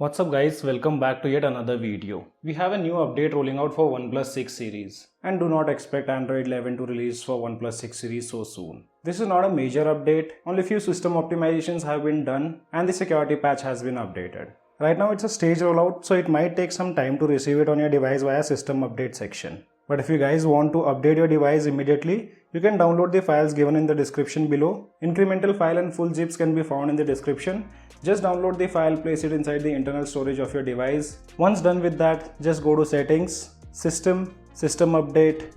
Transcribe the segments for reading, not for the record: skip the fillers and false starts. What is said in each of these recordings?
What's up guys, welcome back to yet another video. We have a new update rolling out for Oneplus 6 series and do not expect Android 11 to release for Oneplus 6 series so soon. This is not a major update, only few system optimizations have been done and the security patch has been updated. Right now it's a stage rollout, so it might take some time to receive it on your device via system update section. But if you guys want to update your device immediately, you can download the files given in the description below. Incremental file and full zips can be found in the description. Just download the file, place it inside the internal storage of your device. Once done with that, just go to Settings, System Update.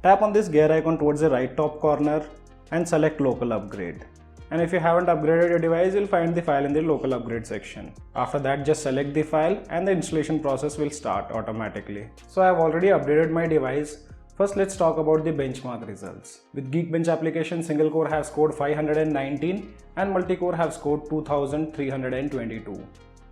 Tap on this gear icon towards the right top corner and select Local Upgrade. And if you haven't upgraded your device, you'll find the file in the local upgrade section. After that, just select the file and the installation process will start automatically. So I have already updated my device. First, let's talk about the benchmark results. With Geekbench application, single core have scored 519 and multi-core have scored 2322.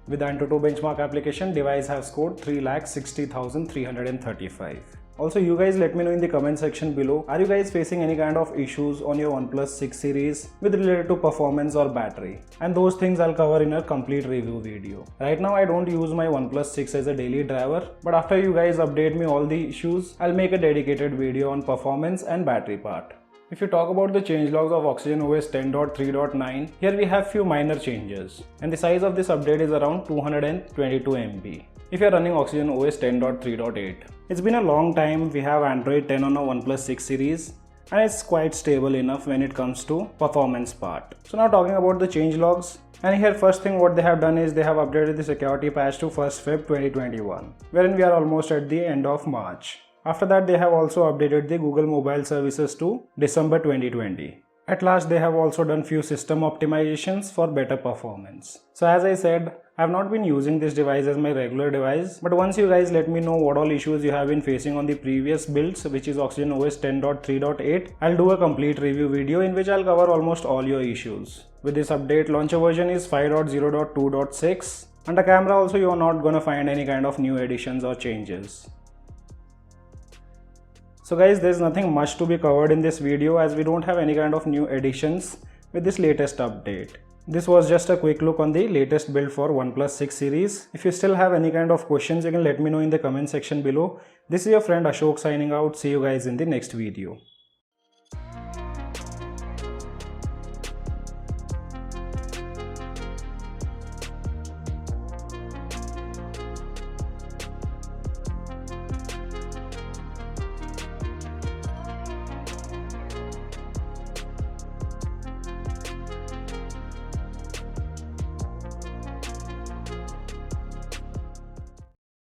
With Antutu benchmark application, device have scored 3,60,335. Also, you guys let me know in the comment section below, are you guys facing any kind of issues on your Oneplus 6 series with related to performance or battery? And those things I'll cover in a complete review video. Right now I don't use my Oneplus 6 as a daily driver, but after you guys update me all the issues, I'll make a dedicated video on performance and battery part. If you talk about the changelogs of OxygenOS 10.3.9, here we have few minor changes and the size of this update is around 222 MB. If you are running OxygenOS 10.3.8. It's been a long time we have Android 10 on a Oneplus 6 series and it's quite stable enough when it comes to performance part. So now talking about the changelogs, and here first thing what they have done is they have updated the security patch to 1st Feb 2021, wherein we are almost at the end of March. After that, they have also updated the Google mobile services to December 2020. At last, they have also done few system optimizations for better performance. So as I said, I have not been using this device as my regular device, but once you guys let me know what all issues you have been facing on the previous builds, which is OxygenOS 10.3.8, I'll do a complete review video in which I'll cover almost all your issues. With this update, launcher version is 5.0.2.6 and the camera also you are not gonna find any kind of new additions or changes. So guys, there's nothing much to be covered in this video as we don't have any kind of new additions with this latest update. This was just a quick look on the latest build for Oneplus 6 series. If you still have any kind of questions, you can let me know in the comment section below. This is your friend Ashok signing out. See you guys in the next video.